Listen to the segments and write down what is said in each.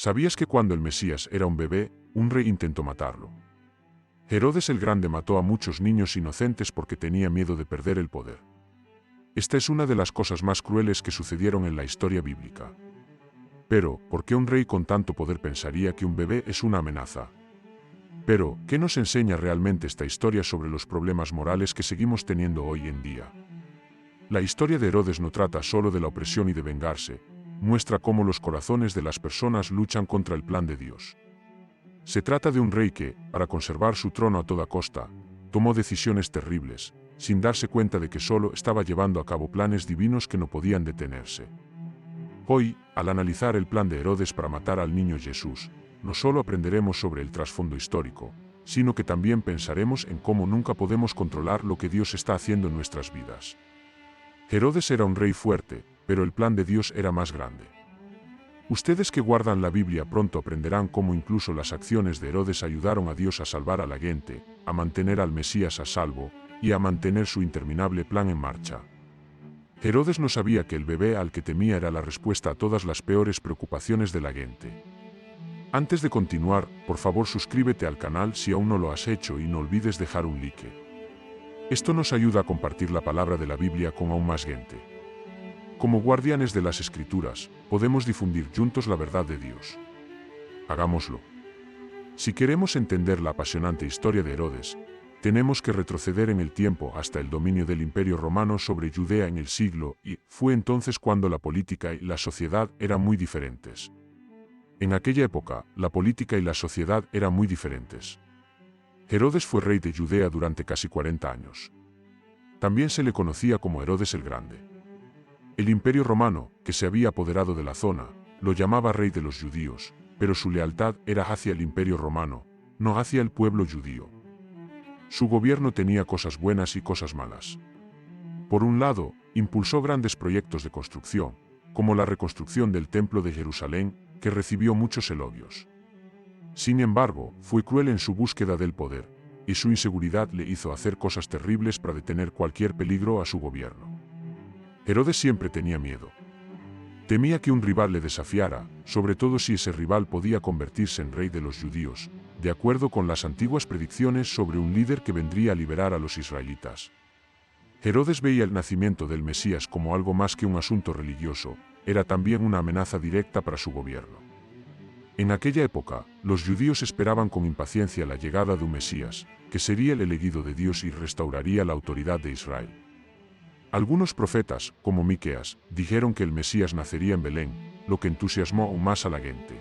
¿Sabías que cuando el Mesías era un bebé, un rey intentó matarlo? Herodes el Grande mató a muchos niños inocentes porque tenía miedo de perder el poder. Esta es una de las cosas más crueles que sucedieron en la historia bíblica. Pero, ¿por qué un rey con tanto poder pensaría que un bebé es una amenaza? Pero, ¿qué nos enseña realmente esta historia sobre los problemas morales que seguimos teniendo hoy en día? La historia de Herodes no trata solo de la opresión y de vengarse, muestra cómo los corazones de las personas luchan contra el plan de Dios. Se trata de un rey que, para conservar su trono a toda costa, tomó decisiones terribles, sin darse cuenta de que solo estaba llevando a cabo planes divinos que no podían detenerse. Hoy, al analizar el plan de Herodes para matar al niño Jesús, no solo aprenderemos sobre el trasfondo histórico, sino que también pensaremos en cómo nunca podemos controlar lo que Dios está haciendo en nuestras vidas. Herodes era un rey fuerte, pero el plan de Dios era más grande. Ustedes que guardan la Biblia pronto aprenderán cómo incluso las acciones de Herodes ayudaron a Dios a salvar a la gente, a mantener al Mesías a salvo, y a mantener su interminable plan en marcha. Herodes no sabía que el bebé al que temía era la respuesta a todas las peores preocupaciones de la gente. Antes de continuar, por favor suscríbete al canal si aún no lo has hecho y no olvides dejar un like. Esto nos ayuda a compartir la palabra de la Biblia con aún más gente. Como guardianes de las Escrituras, podemos difundir juntos la verdad de Dios. Hagámoslo. Si queremos entender la apasionante historia de Herodes, tenemos que retroceder en el tiempo hasta el dominio del Imperio Romano sobre Judea en el siglo I. Fue entonces cuando la política y la sociedad eran muy diferentes. En aquella época, la política y la sociedad eran muy diferentes. Herodes fue rey de Judea durante casi 40 años. También se le conocía como Herodes el Grande. El Imperio Romano, que se había apoderado de la zona, lo llamaba rey de los judíos, pero su lealtad era hacia el Imperio Romano, no hacia el pueblo judío. Su gobierno tenía cosas buenas y cosas malas. Por un lado, impulsó grandes proyectos de construcción, como la reconstrucción del Templo de Jerusalén, que recibió muchos elogios. Sin embargo, fue cruel en su búsqueda del poder, y su inseguridad le hizo hacer cosas terribles para detener cualquier peligro a su gobierno. Herodes siempre tenía miedo. Temía que un rival le desafiara, sobre todo si ese rival podía convertirse en rey de los judíos, de acuerdo con las antiguas predicciones sobre un líder que vendría a liberar a los israelitas. Herodes veía el nacimiento del Mesías como algo más que un asunto religioso, era también una amenaza directa para su gobierno. En aquella época, los judíos esperaban con impaciencia la llegada de un Mesías, que sería el elegido de Dios y restauraría la autoridad de Israel. Algunos profetas, como Miqueas, dijeron que el Mesías nacería en Belén, lo que entusiasmó aún más a la gente.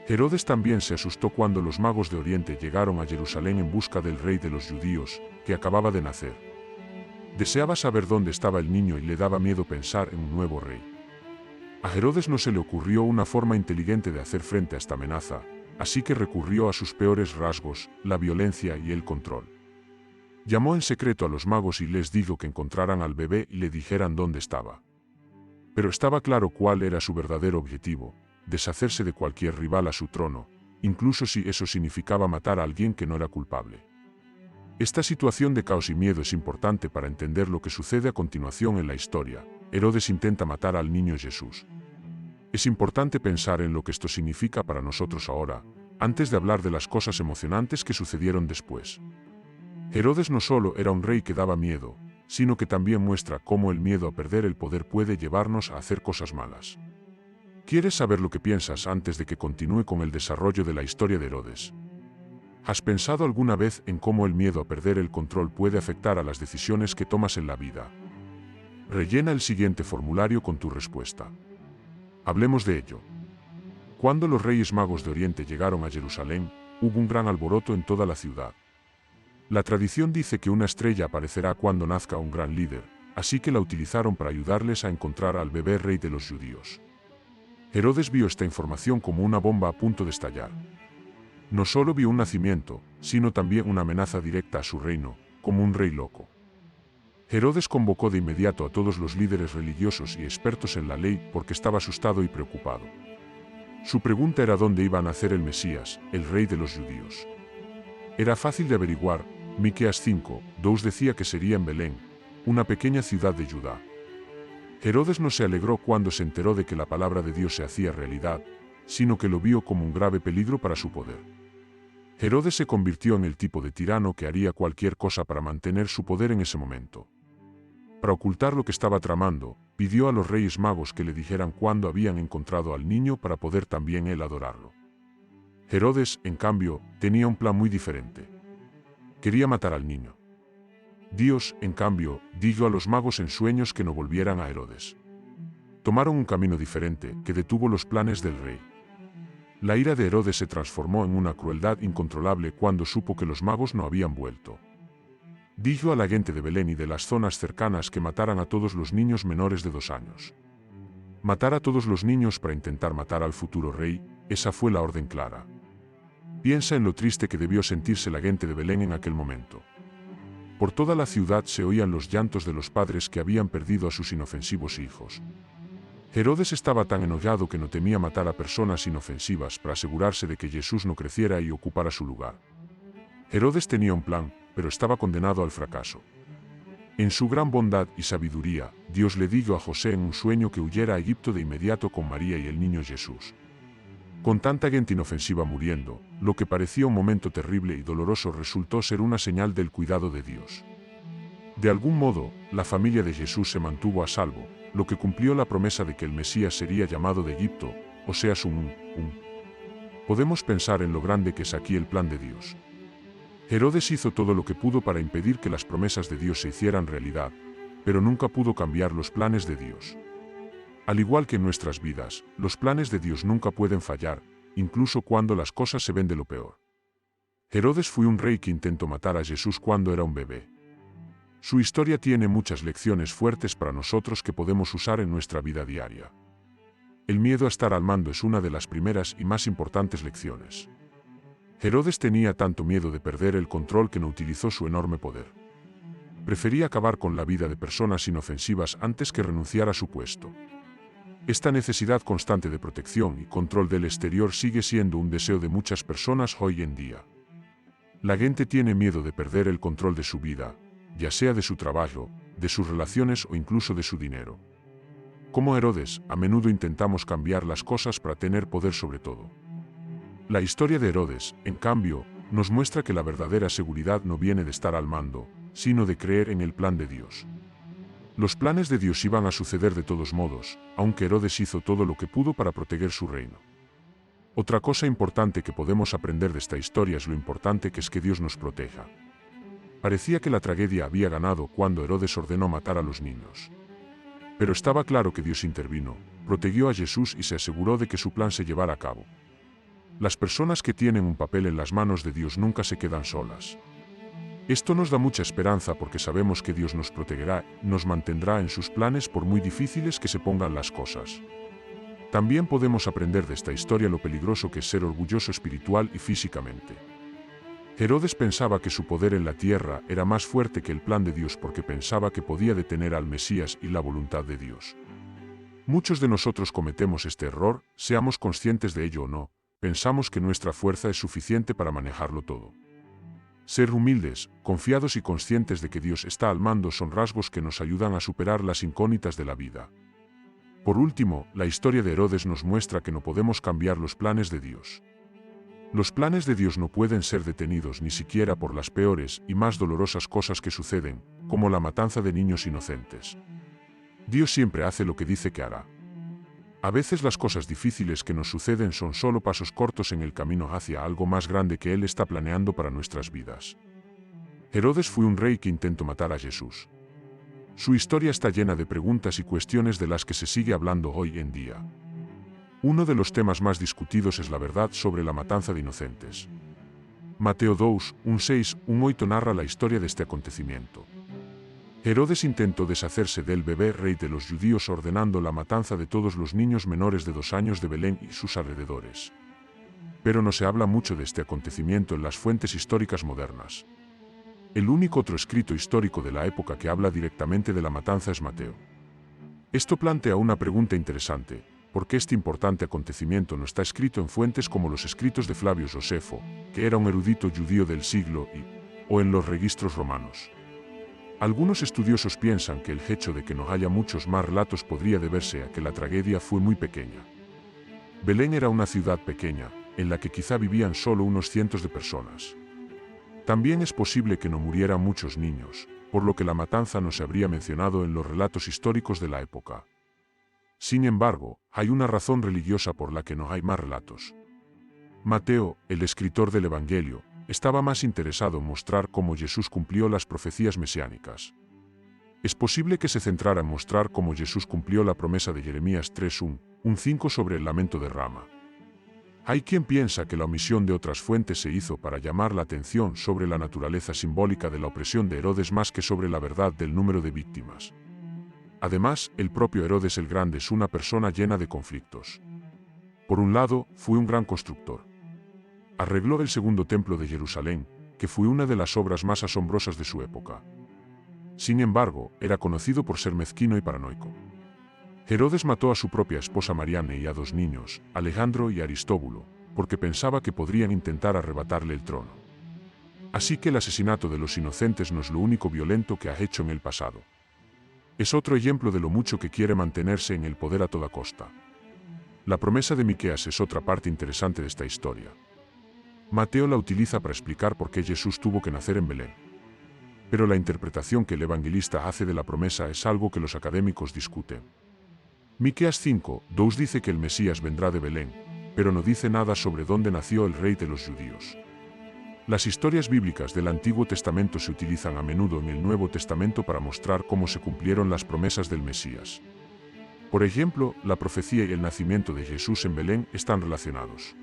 Herodes también se asustó cuando los magos de Oriente llegaron a Jerusalén en busca del rey de los judíos, que acababa de nacer. Deseaba saber dónde estaba el niño y le daba miedo pensar en un nuevo rey. A Herodes no se le ocurrió una forma inteligente de hacer frente a esta amenaza, así que recurrió a sus peores rasgos, la violencia y el control. Llamó en secreto a los magos y les dijo que encontraran al bebé y le dijeran dónde estaba. Pero estaba claro cuál era su verdadero objetivo: deshacerse de cualquier rival a su trono, incluso si eso significaba matar a alguien que no era culpable. Esta situación de caos y miedo es importante para entender lo que sucede a continuación en la historia. Herodes intenta matar al niño Jesús. Es importante pensar en lo que esto significa para nosotros ahora, antes de hablar de las cosas emocionantes que sucedieron después. Herodes no solo era un rey que daba miedo, sino que también muestra cómo el miedo a perder el poder puede llevarnos a hacer cosas malas. ¿Quieres saber lo que piensas antes de que continúe con el desarrollo de la historia de Herodes? ¿Has pensado alguna vez en cómo el miedo a perder el control puede afectar a las decisiones que tomas en la vida? Rellena el siguiente formulario con tu respuesta. Hablemos de ello. Cuando los Reyes Magos de Oriente llegaron a Jerusalén, hubo un gran alboroto en toda la ciudad. La tradición dice que una estrella aparecerá cuando nazca un gran líder, así que la utilizaron para ayudarles a encontrar al bebé rey de los judíos. Herodes vio esta información como una bomba a punto de estallar. No solo vio un nacimiento, sino también una amenaza directa a su reino, como un rey loco. Herodes convocó de inmediato a todos los líderes religiosos y expertos en la ley porque estaba asustado y preocupado. Su pregunta era dónde iba a nacer el Mesías, el rey de los judíos. Era fácil de averiguar. Miqueas 5:2 decía que sería en Belén, una pequeña ciudad de Judá. Herodes no se alegró cuando se enteró de que la palabra de Dios se hacía realidad, sino que lo vio como un grave peligro para su poder. Herodes se convirtió en el tipo de tirano que haría cualquier cosa para mantener su poder en ese momento. Para ocultar lo que estaba tramando, pidió a los reyes magos que le dijeran cuándo habían encontrado al niño para poder también él adorarlo. Herodes, en cambio, tenía un plan muy diferente. Quería matar al niño. Dios, en cambio, dijo a los magos en sueños que no volvieran a Herodes. Tomaron un camino diferente, que detuvo los planes del rey. La ira de Herodes se transformó en una crueldad incontrolable cuando supo que los magos no habían vuelto. Dijo a la gente de Belén y de las zonas cercanas que mataran a todos los niños menores de 2 años. Matar a todos los niños para intentar matar al futuro rey, esa fue la orden clara. Piensa en lo triste que debió sentirse la gente de Belén en aquel momento. Por toda la ciudad se oían los llantos de los padres que habían perdido a sus inofensivos hijos. Herodes estaba tan enojado que no temía matar a personas inofensivas para asegurarse de que Jesús no creciera y ocupara su lugar. Herodes tenía un plan, pero estaba condenado al fracaso. En su gran bondad y sabiduría, Dios le dijo a José en un sueño que huyera a Egipto de inmediato con María y el niño Jesús. Con tanta gente inofensiva muriendo, lo que parecía un momento terrible y doloroso resultó ser una señal del cuidado de Dios. De algún modo, la familia de Jesús se mantuvo a salvo, lo que cumplió la promesa de que el Mesías sería llamado de Egipto, o sea, Podemos pensar en lo grande que es aquí el plan de Dios. Herodes hizo todo lo que pudo para impedir que las promesas de Dios se hicieran realidad, pero nunca pudo cambiar los planes de Dios. Al igual que en nuestras vidas, los planes de Dios nunca pueden fallar, incluso cuando las cosas se ven de lo peor. Herodes fue un rey que intentó matar a Jesús cuando era un bebé. Su historia tiene muchas lecciones fuertes para nosotros que podemos usar en nuestra vida diaria. El miedo a estar al mando es una de las primeras y más importantes lecciones. Herodes tenía tanto miedo de perder el control que no utilizó su enorme poder. Prefería acabar con la vida de personas inofensivas antes que renunciar a su puesto. Esta necesidad constante de protección y control del exterior sigue siendo un deseo de muchas personas hoy en día. La gente tiene miedo de perder el control de su vida, ya sea de su trabajo, de sus relaciones o incluso de su dinero. Como Herodes, a menudo intentamos cambiar las cosas para tener poder sobre todo. La historia de Herodes, en cambio, nos muestra que la verdadera seguridad no viene de estar al mando, sino de creer en el plan de Dios. Los planes de Dios iban a suceder de todos modos, aunque Herodes hizo todo lo que pudo para proteger su reino. Otra cosa importante que podemos aprender de esta historia es lo importante que es que Dios nos proteja. Parecía que la tragedia había ganado cuando Herodes ordenó matar a los niños. Pero estaba claro que Dios intervino, protegió a Jesús y se aseguró de que su plan se llevara a cabo. Las personas que tienen un papel en las manos de Dios nunca se quedan solas. Esto nos da mucha esperanza porque sabemos que Dios nos protegerá y nos mantendrá en sus planes por muy difíciles que se pongan las cosas. También podemos aprender de esta historia lo peligroso que es ser orgulloso espiritual y físicamente. Herodes pensaba que su poder en la tierra era más fuerte que el plan de Dios porque pensaba que podía detener al Mesías y la voluntad de Dios. Muchos de nosotros cometemos este error, seamos conscientes de ello o no, pensamos que nuestra fuerza es suficiente para manejarlo todo. Ser humildes, confiados y conscientes de que Dios está al mando son rasgos que nos ayudan a superar las incógnitas de la vida. Por último, la historia de Herodes nos muestra que no podemos cambiar los planes de Dios. Los planes de Dios no pueden ser detenidos ni siquiera por las peores y más dolorosas cosas que suceden, como la matanza de niños inocentes. Dios siempre hace lo que dice que hará. A veces las cosas difíciles que nos suceden son solo pasos cortos en el camino hacia algo más grande que Él está planeando para nuestras vidas. Herodes fue un rey que intentó matar a Jesús. Su historia está llena de preguntas y cuestiones de las que se sigue hablando hoy en día. Uno de los temas más discutidos es la verdad sobre la matanza de inocentes. Mateo 2, 1:6, 1:8 narra la historia de este acontecimiento. Herodes intentó deshacerse del bebé rey de los judíos ordenando la matanza de todos los niños menores de 2 años de Belén y sus alrededores. Pero no se habla mucho de este acontecimiento en las fuentes históricas modernas. El único otro escrito histórico de la época que habla directamente de la matanza es Mateo. Esto plantea una pregunta interesante: ¿por qué este importante acontecimiento no está escrito en fuentes como los escritos de Flavio Josefo, que era un erudito judío del siglo I, o en los registros romanos? Algunos estudiosos piensan que el hecho de que no haya muchos más relatos podría deberse a que la tragedia fue muy pequeña. Belén era una ciudad pequeña, en la que quizá vivían solo unos cientos de personas. También es posible que no murieran muchos niños, por lo que la matanza no se habría mencionado en los relatos históricos de la época. Sin embargo, hay una razón religiosa por la que no hay más relatos. Mateo, el escritor del Evangelio, estaba más interesado en mostrar cómo Jesús cumplió las profecías mesiánicas. Es posible que se centrara en mostrar cómo Jesús cumplió la promesa de Jeremías 3:1-5 sobre el lamento de Rama. Hay quien piensa que la omisión de otras fuentes se hizo para llamar la atención sobre la naturaleza simbólica de la opresión de Herodes más que sobre la verdad del número de víctimas. Además, el propio Herodes el Grande es una persona llena de conflictos. Por un lado, fue un gran constructor. Arregló el segundo templo de Jerusalén, que fue una de las obras más asombrosas de su época. Sin embargo, era conocido por ser mezquino y paranoico. Herodes mató a su propia esposa Marianne y a 2 niños, Alejandro y Aristóbulo, porque pensaba que podrían intentar arrebatarle el trono. Así que el asesinato de los inocentes no es lo único violento que ha hecho en el pasado. Es otro ejemplo de lo mucho que quiere mantenerse en el poder a toda costa. La promesa de Miqueas es otra parte interesante de esta historia. Mateo la utiliza para explicar por qué Jesús tuvo que nacer en Belén. Pero la interpretación que el evangelista hace de la promesa es algo que los académicos discuten. Miqueas 5:2 dice que el Mesías vendrá de Belén, pero no dice nada sobre dónde nació el rey de los judíos. Las historias bíblicas del Antiguo Testamento se utilizan a menudo en el Nuevo Testamento para mostrar cómo se cumplieron las promesas del Mesías. Por ejemplo, la profecía y el nacimiento de Jesús en Belén están relacionados.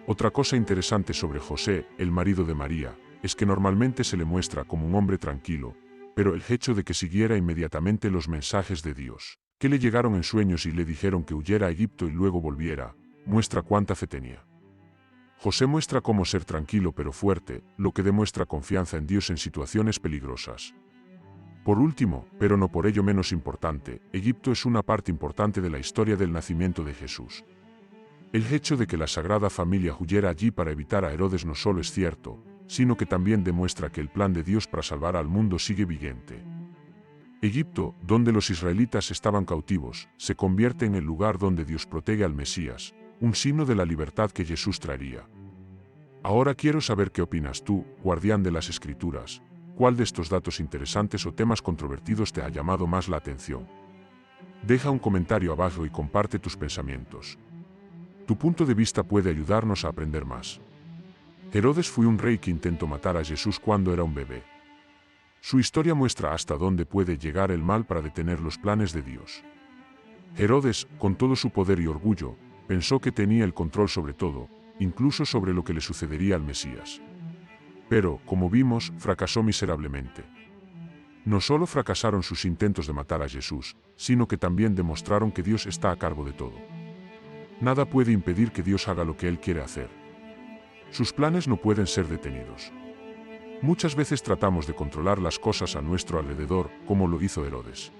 Otra cosa interesante sobre José, el marido de María, es que normalmente se le muestra como un hombre tranquilo, pero el hecho de que siguiera inmediatamente los mensajes de Dios, que le llegaron en sueños y le dijeron que huyera a Egipto y luego volviera, muestra cuánta fe tenía. José muestra cómo ser tranquilo pero fuerte, lo que demuestra confianza en Dios en situaciones peligrosas. Por último, pero no por ello menos importante, Egipto es una parte importante de la historia del nacimiento de Jesús. El hecho de que la Sagrada Familia huyera allí para evitar a Herodes no solo es cierto, sino que también demuestra que el plan de Dios para salvar al mundo sigue vigente. Egipto, donde los israelitas estaban cautivos, se convierte en el lugar donde Dios protege al Mesías, un signo de la libertad que Jesús traería. Ahora quiero saber qué opinas tú, guardián de las Escrituras. ¿Cuál de estos datos interesantes o temas controvertidos te ha llamado más la atención? Deja un comentario abajo y comparte tus pensamientos. Tu punto de vista puede ayudarnos a aprender más. Herodes fue un rey que intentó matar a Jesús cuando era un bebé. Su historia muestra hasta dónde puede llegar el mal para detener los planes de Dios. Herodes, con todo su poder y orgullo, pensó que tenía el control sobre todo, incluso sobre lo que le sucedería al Mesías. Pero, como vimos, fracasó miserablemente. No solo fracasaron sus intentos de matar a Jesús, sino que también demostraron que Dios está a cargo de todo. Nada puede impedir que Dios haga lo que Él quiere hacer. Sus planes no pueden ser detenidos. Muchas veces tratamos de controlar las cosas a nuestro alrededor, como lo hizo Herodes.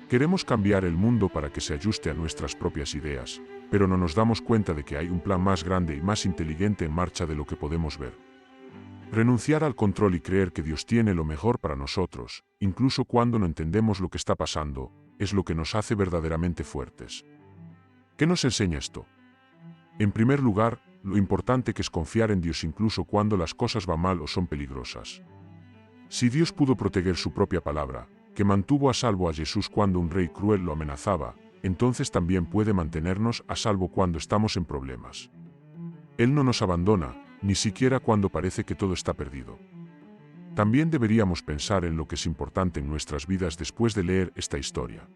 Queremos cambiar el mundo para que se ajuste a nuestras propias ideas, pero no nos damos cuenta de que hay un plan más grande y más inteligente en marcha de lo que podemos ver. Renunciar al control y creer que Dios tiene lo mejor para nosotros, incluso cuando no entendemos lo que está pasando, es lo que nos hace verdaderamente fuertes. ¿Qué nos enseña esto? En primer lugar, lo importante que es confiar en Dios incluso cuando las cosas van mal o son peligrosas. Si Dios pudo proteger su propia palabra, que mantuvo a salvo a Jesús cuando un rey cruel lo amenazaba, entonces también puede mantenernos a salvo cuando estamos en problemas. Él no nos abandona, ni siquiera cuando parece que todo está perdido. También deberíamos pensar en lo que es importante en nuestras vidas después de leer esta historia.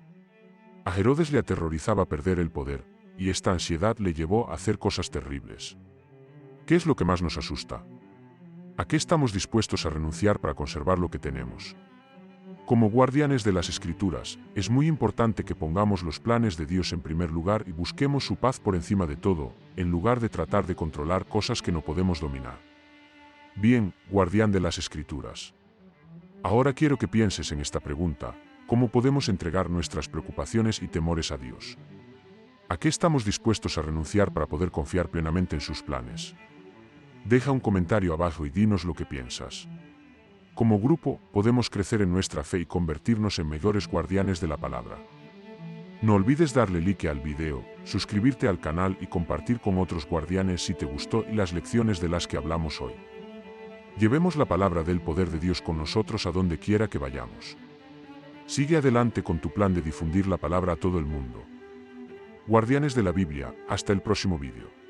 A Herodes le aterrorizaba perder el poder, y esta ansiedad le llevó a hacer cosas terribles. ¿Qué es lo que más nos asusta? ¿A qué estamos dispuestos a renunciar para conservar lo que tenemos? Como guardianes de las Escrituras, es muy importante que pongamos los planes de Dios en primer lugar y busquemos su paz por encima de todo, en lugar de tratar de controlar cosas que no podemos dominar. Bien, guardián de las Escrituras. Ahora quiero que pienses en esta pregunta: ¿cómo podemos entregar nuestras preocupaciones y temores a Dios? ¿A qué estamos dispuestos a renunciar para poder confiar plenamente en sus planes? Deja un comentario abajo y dinos lo que piensas. Como grupo, podemos crecer en nuestra fe y convertirnos en mejores guardianes de la palabra. No olvides darle like al video, suscribirte al canal y compartir con otros guardianes si te gustó y las lecciones de las que hablamos hoy. Llevemos la palabra del poder de Dios con nosotros a donde quiera que vayamos. Sigue adelante con tu plan de difundir la palabra a todo el mundo. Guardianes de la Biblia, hasta el próximo vídeo.